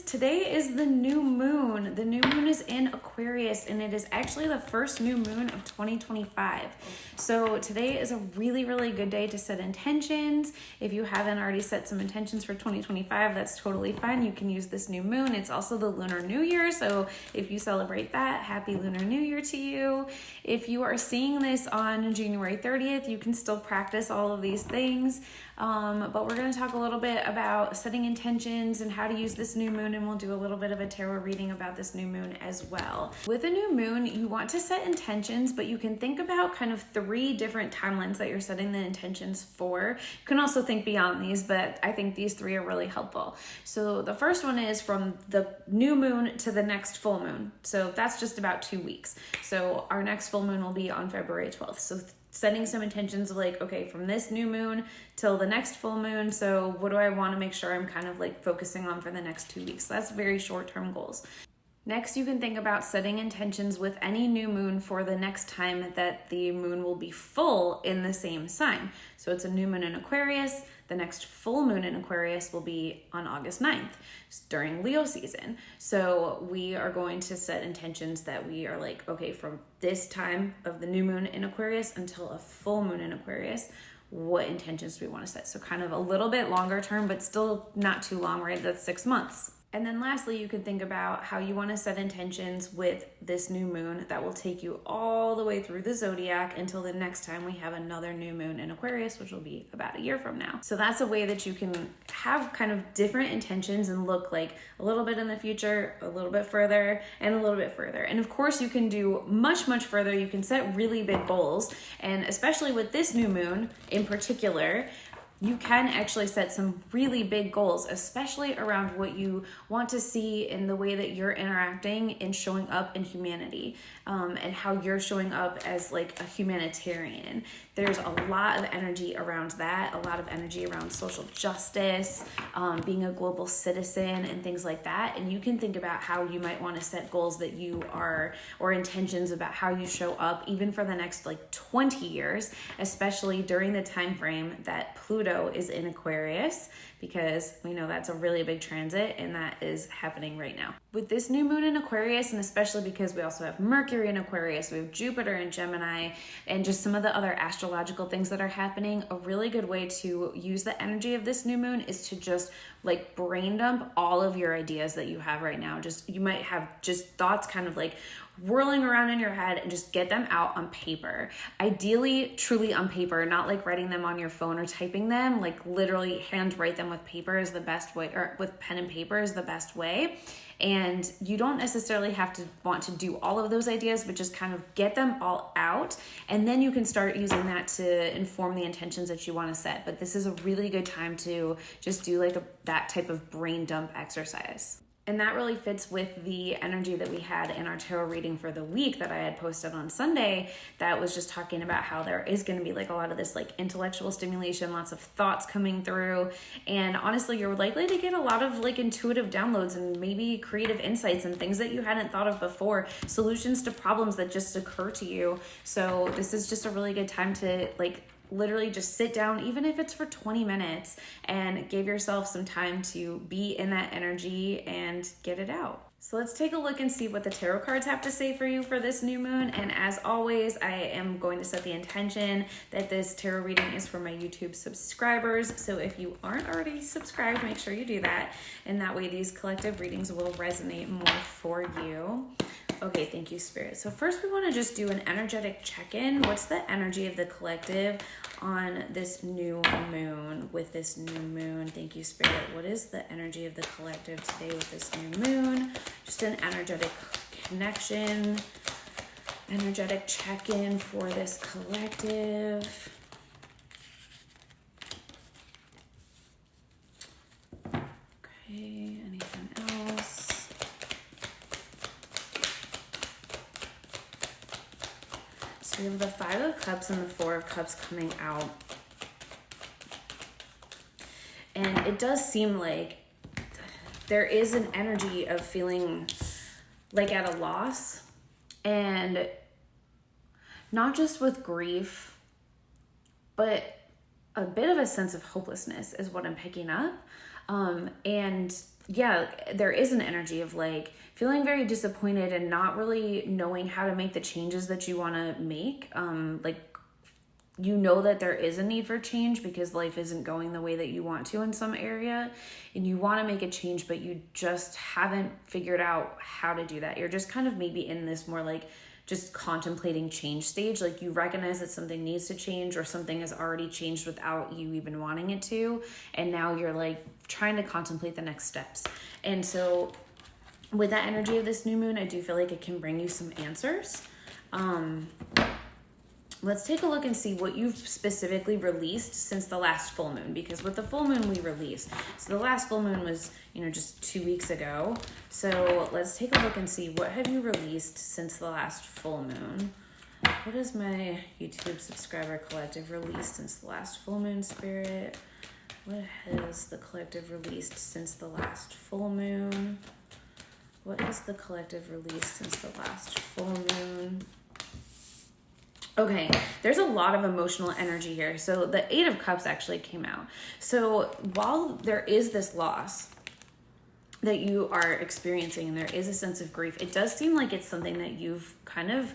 today is the new moon. The new moon is in Aquarius, and it is actually the first new moon of 2025. So today is a really, really good day to set intentions. If you haven't already set some intentions for 2025, that's totally fine. You can use this new moon. It's also the Lunar New Year, so if you celebrate that, happy Lunar New Year to you. If you are seeing this on January 30th, you can still practice all of these things. But we're going to talk a little bit about setting intentions and how to use this new moon, and we'll do a little bit of a tarot reading about this new moon as well. With a new moon, you want to set intentions, but you can think about kind of 3 different timelines that you're setting the intentions for. You can also think beyond these, but I think these 3 are really helpful. So the first one is from the new moon to the next full moon. So that's just about 2 weeks. So our next full moon will be on February 12th. So setting some intentions of like, okay, from this new moon till the next full moon, so what do I want to make sure I'm kind of like focusing on for the next 2 weeks? So that's very short-term goals. Next, you can think about setting intentions with any new moon for the next time that the moon will be full in the same sign. So it's a new moon in Aquarius. The next full moon in Aquarius will be on August 9th during Leo season. So we are going to set intentions that we are like, okay, from this time of the new moon in Aquarius until a full moon in Aquarius, what intentions do we want to set? So kind of a little bit longer term, but still not too long, right? That's 6 months. And then lastly, you can think about how you want to set intentions with this new moon that will take you all the way through the zodiac until the next time we have another new moon in Aquarius, which will be about a year from now. So that's a way that you can have kind of different intentions and look like a little bit in the future, a little bit further, and a little bit further. And of course, you can do much, much further. You can set really big goals. And especially with this new moon in particular, you can actually set some really big goals, especially around what you want to see in the way that you're interacting and showing up in humanity, and how you're showing up as like a humanitarian. There's a lot of energy around that, a lot of energy around social justice, being a global citizen and things like that. And you can think about how you might want to set goals that you are, or intentions about how you show up even for the next like 20 years, especially during the time frame that Pluto is in Aquarius, because we know that's a really big transit and that is happening right now. With this new moon in Aquarius, and especially because we also have Mercury in Aquarius, we have Jupiter in Gemini, and just some of the other astrological things that are happening, a really good way to use the energy of this new moon is to just like brain dump all of your ideas that you have right now. Just, you might have just thoughts kind of like whirling around in your head, and just get them out on paper. Ideally, truly on paper, not like writing them on your phone or typing them, like literally handwrite them with paper is the best way, or with pen and paper is the best way. And you don't necessarily have to want to do all of those ideas, but just kind of get them all out. And then you can start using that to inform the intentions that you want to set. But this is a really good time to just do like that type of brain dump exercise. And that really fits with the energy that we had in our tarot reading for the week that I had posted on Sunday, that was just talking about how there is going to be like a lot of this like intellectual stimulation, lots of thoughts coming through. And honestly, you're likely to get a lot of like intuitive downloads and maybe creative insights and things that you hadn't thought of before, solutions to problems that just occur to you. So this is just a really good time to like literally just sit down, even if it's for 20 minutes, and give yourself some time to be in that energy and get it out. So let's take a look and see what the tarot cards have to say for you for this new moon. And as always, I am going to set the intention that this tarot reading is for my YouTube subscribers. So if you aren't already subscribed, make sure you do that. And that way these collective readings will resonate more for you. Okay, thank you, Spirit. So first we want to just do an energetic check-in. What's the energy of the collective on this new moon, with this new moon? Thank you, Spirit. What is the energy of the collective today with this new moon? Just an energetic connection, energetic check-in for this collective. Okay, anything else? We have the 5 of Cups and the 4 of Cups coming out. And it does seem like there is an energy of feeling like at a loss, and not just with grief, but a bit of a sense of hopelessness is what I'm picking up. And there is an energy of like feeling very disappointed and not really knowing how to make the changes that you want to make. Like, you know that there is a need for change because life isn't going the way that you want to in some area, and you want to make a change, but you just haven't figured out how to do that. You're just kind of maybe in this more like just contemplating change stage. Like, you recognize that something needs to change, or something has already changed without you even wanting it to, and now you're like trying to contemplate the next steps. And so with that energy of this new moon, I do feel like it can bring you some answers. Let's take a look and see what you've specifically released since the last full moon, because with the full moon we release. So the last full moon was, just 2 weeks ago. So let's take a look and see, what have you released since the last full moon? What has my YouTube subscriber collective released since the last full moon, Spirit? What has the collective released since the last full moon? What has the collective released since the last full moon? Okay, there's a lot of emotional energy here. So the 8 of Cups actually came out. So while there is this loss that you are experiencing and there is a sense of grief, it does seem like it's something that you've kind of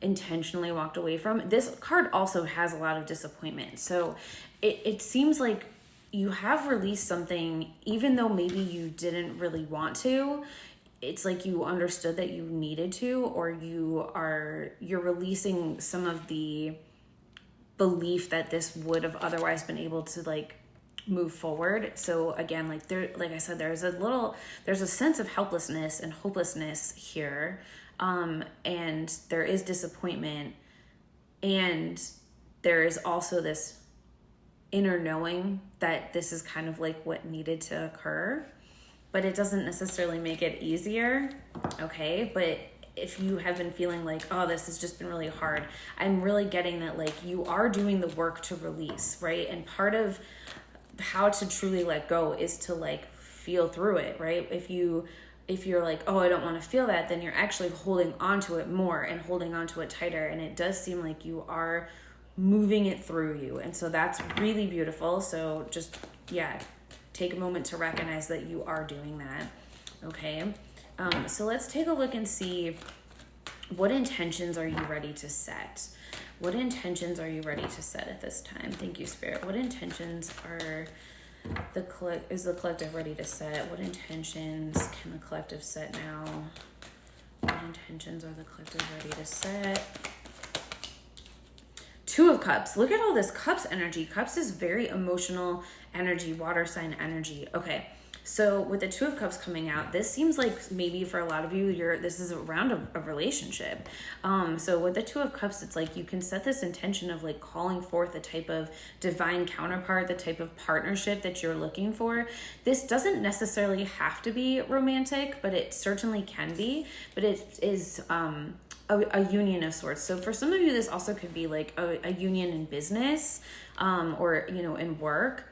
intentionally walked away from. This card also has a lot of disappointment. So it seems like you have released something, even though maybe you didn't really want to. It's like you understood that you needed to, or you're releasing some of the belief that this would have otherwise been able to like move forward. So again, like I said, there's a sense of helplessness and hopelessness here. And there is disappointment, and there is also this inner knowing that this is kind of like what needed to occur. But it doesn't necessarily make it easier, okay? But if you have been feeling like, oh, this has just been really hard, I'm really getting that like you are doing the work to release, right? And part of how to truly let go is to like feel through it, right? If you're like, oh, I don't want to feel that, then you're actually holding onto it more and holding onto it tighter. And it does seem like you are moving it through you. And so that's really beautiful. So just, take a moment to recognize that you are doing that, okay? So let's take a look and see, what intentions are you ready to set? What intentions are you ready to set at this time? Thank you, Spirit. What intentions is the collective ready to set? What intentions can the collective set now? What intentions are the collective ready to set? 2 of Cups. Look at all this Cups energy. Cups is very emotional energy, water sign energy. Okay, so with the 2 of Cups coming out, this seems like maybe for a lot of you, this is around a relationship. So with the 2 of Cups, it's like you can set this intention of like calling forth a type of divine counterpart, the type of partnership that you're looking for. This doesn't necessarily have to be romantic, but it certainly can be. But it is a union of sorts. So for some of you, this also could be like a union in business, or in work.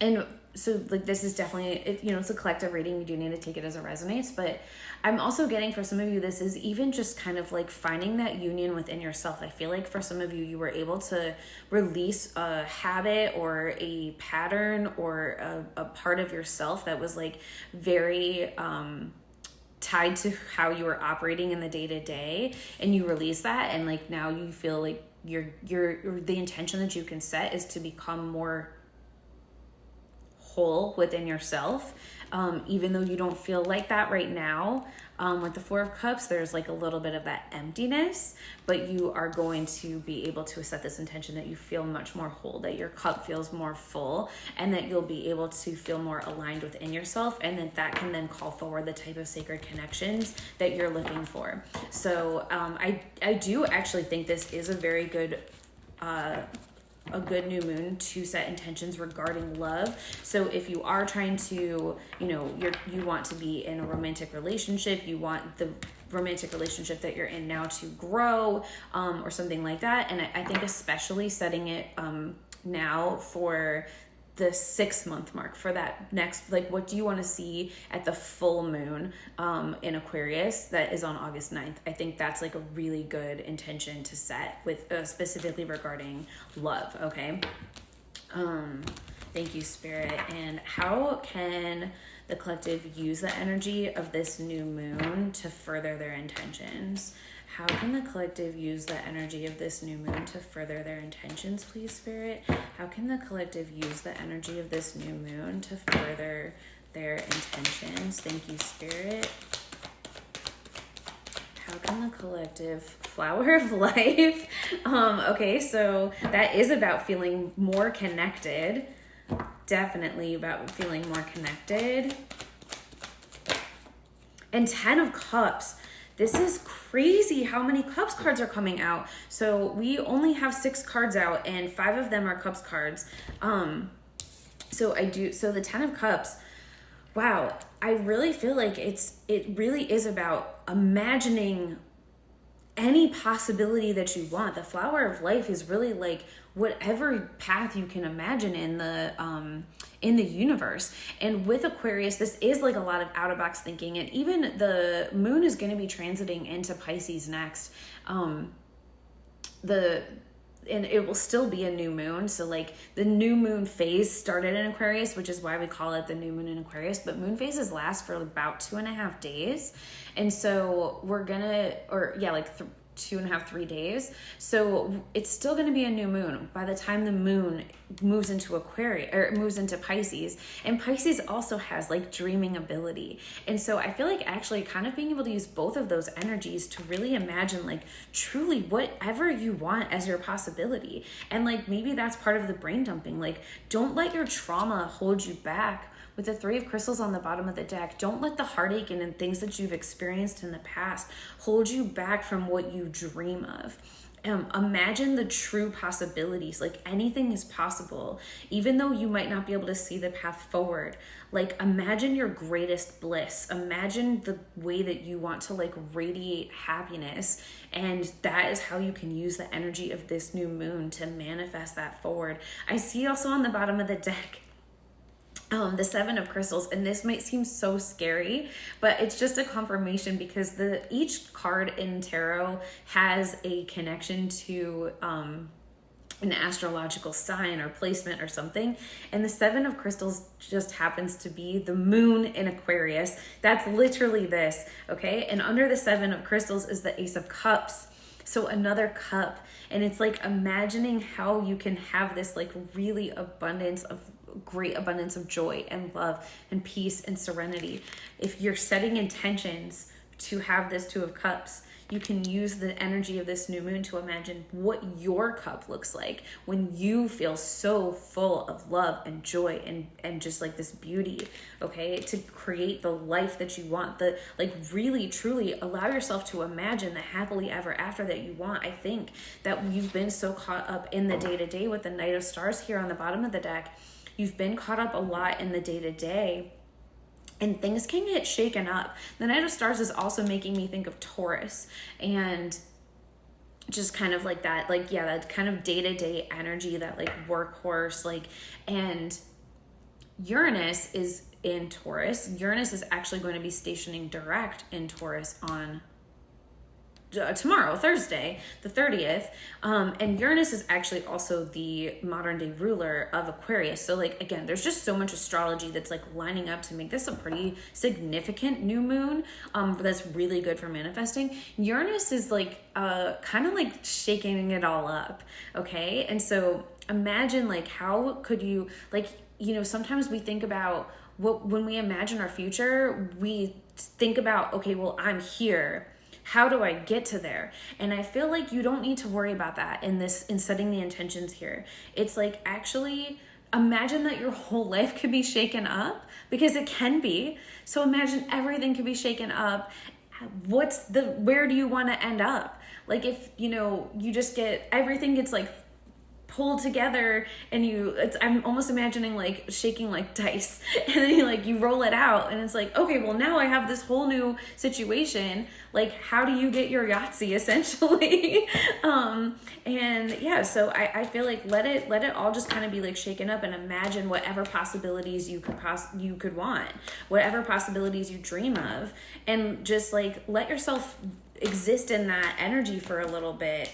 And so like this is definitely, it's a collective reading. You do need to take it as it resonates. But I'm also getting, for some of you, this is even just kind of like finding that union within yourself. I feel like for some of you, you were able to release a habit or a pattern or a part of yourself that was like very tied to how you were operating in the day-to-day, and you release that, and like now you feel like the intention that you can set is to become more whole within yourself, even though you don't feel like that right now. With the 4 of Cups, there's like a little bit of that emptiness, but you are going to be able to set this intention that you feel much more whole, that your cup feels more full, and that you'll be able to feel more aligned within yourself, and that can then call forward the type of sacred connections that you're looking for. So I do actually think this is a very good new moon to set intentions regarding love. So if you are trying to, you want to be in a romantic relationship, you want the romantic relationship that you're in now to grow, or something like that. And I think especially setting it now for the 6-month mark, for that next, like, what do you want to see at the full moon in Aquarius that is on August 9th? I think that's like a really good intention to set with specifically regarding love. Okay. Thank you, Spirit. And how can the collective use the energy of this new moon to further their intentions? How can the collective use the energy of this new moon to further their intentions, please, Spirit? How can the collective use the energy of this new moon to further their intentions? Thank you, Spirit. How can the collective flower of life? Okay, so that is about feeling more connected. Definitely about feeling more connected. And 10 of Cups. This is crazy how many Cups cards are coming out. So we only have 6 cards out and 5 of them are Cups cards. So the 10 of Cups, wow, I really feel like it really is about imagining any possibility that you want. The flower of life is really like whatever path you can imagine in the universe. And with Aquarius, this is like a lot of out of box thinking. And even the moon is going to be transiting into Pisces next. And it will still be a new moon. So like the new moon phase started in Aquarius, which is why we call it the new moon in Aquarius, but moon phases last for about 2.5 days. And so we're gonna, 2.5, 3 days. So it's still going to be a new moon by the time the moon moves into Aquarius or moves into Pisces. And Pisces also has like dreaming ability. And so I feel like actually kind of being able to use both of those energies to really imagine like truly whatever you want as your possibility. And like maybe that's part of the brain dumping. Like don't let your trauma hold you back. With the 3 of crystals on the bottom of the deck, don't let the heartache and things that you've experienced in the past hold you back from what you dream of. Imagine the true possibilities. Like anything is possible, even though you might not be able to see the path forward. Like imagine your greatest bliss. Imagine the way that you want to like radiate happiness. And that is how you can use the energy of this new moon to manifest that forward. I see also on the bottom of the deck, the 7 of crystals, and this might seem so scary, but it's just a confirmation because each card in tarot has a connection to an astrological sign or placement or something, and the 7 of crystals just happens to be the moon in Aquarius. That's literally this, okay? And under the 7 of crystals is the Ace of Cups. So another cup, and it's like imagining how you can have this like really great abundance of joy and love and peace and serenity. If you're setting intentions to have this 2 of Cups, you can use the energy of this new moon to imagine what your cup looks like when you feel so full of love and joy and just like this beauty, okay? To create the life that you want, really truly allow yourself to imagine the happily ever after that you want. I think that you've been so caught up in the day-to-day with the Knight of Stars here on the bottom of the deck. You've been caught up a lot in the day-to-day, and things can get shaken up. The Knight of Stars is also making me think of Taurus and just kind of like that, that kind of day-to-day energy, that like workhorse, and Uranus is in Taurus. Uranus is actually going to be stationing direct in Taurus on tomorrow, Thursday, the 30th. And Uranus is actually also the modern day ruler of Aquarius. So like, again, there's just so much astrology that's like lining up to make this a pretty significant new moon. That's really good for manifesting. Uranus is like, kind of like shaking it all up. Okay. And so imagine like, how could you sometimes we think about when we imagine our future, we think about, okay, well, I'm here. How do I get to there? And I feel like you don't need to worry about that in setting the intentions here. It's like, actually imagine that your whole life could be shaken up, because it can be. So imagine everything could be shaken up. Where do you want to end up? Like if, you just everything gets like pulled together and I'm almost imagining like shaking like dice, and then you roll it out and it's like, okay, well now I have this whole new situation. Like, how do you get your Yahtzee essentially? And yeah, so I feel like let it all just kind of be like shaken up, and imagine whatever possibilities you could want, whatever possibilities you dream of, and just like let yourself exist in that energy for a little bit.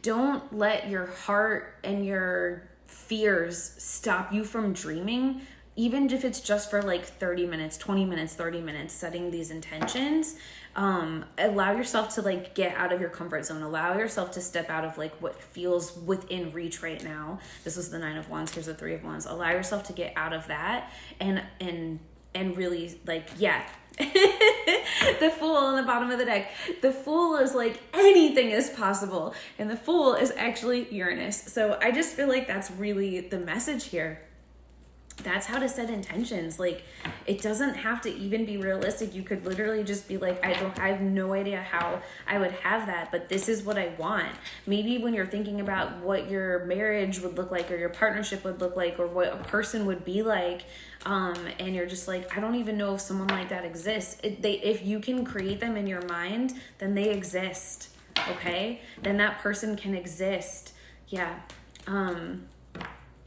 Don't let your heart and your fears stop you from dreaming even if it's just for like 30 minutes, 20 minutes, 30 minutes, setting these intentions, allow yourself to like get out of your comfort zone. Allow yourself to step out of like what feels within reach right now. This was the 9 of Wands. Here's the 3 of Wands. Allow yourself to get out of that and really like, yeah. The Fool on the bottom of the deck. The Fool is like anything is possible. And the Fool is actually Uranus. So I just feel like that's really the message here. That's how to set intentions. Like, it doesn't have to even be realistic. You could literally just be like, I have no idea how I would have that, but this is what I want. Maybe when you're thinking about what your marriage would look like or your partnership would look like or what a person would be like, and you're just like, I don't even know if someone like that exists. If you can create them in your mind, then they exist. Okay? Then that person can exist. Yeah.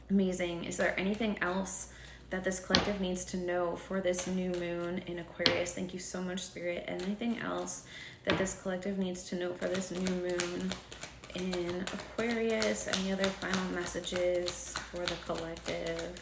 Amazing. Is there anything else that this collective needs to know for this new moon in Aquarius? Thank you so much, Spirit. Anything else that this collective needs to know for this new moon in Aquarius? Any other final messages for the collective?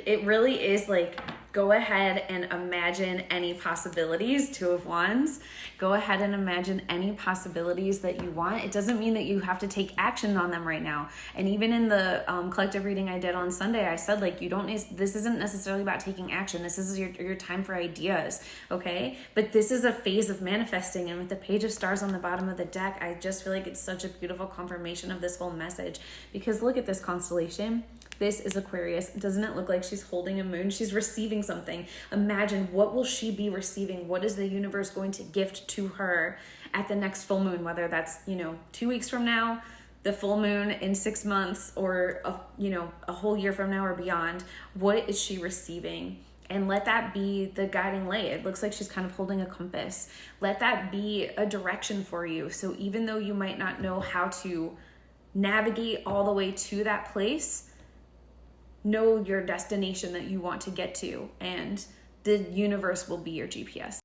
It really is like, go ahead and imagine any possibilities. 2 of Wands. Go ahead and imagine any possibilities that you want. It doesn't mean that you have to take action on them right now. And even in the collective reading I did on Sunday, I said like, this isn't necessarily about taking action. This is your time for ideas, okay? But this is a phase of manifesting. And with the Page of Stars on the bottom of the deck, I just feel like it's such a beautiful confirmation of this whole message. Because look at this constellation. This is Aquarius. Doesn't it look like she's holding a moon? She's receiving something. Imagine, what will she be receiving? What is the universe going to gift to her at the next full moon? Whether that's, 2 weeks from now, the full moon in 6 months, or a whole year from now or beyond. What is she receiving? And let that be the guiding light. It looks like she's kind of holding a compass. Let that be a direction for you. So even though you might not know how to navigate all the way to that place, know your destination that you want to get to, and the universe will be your GPS.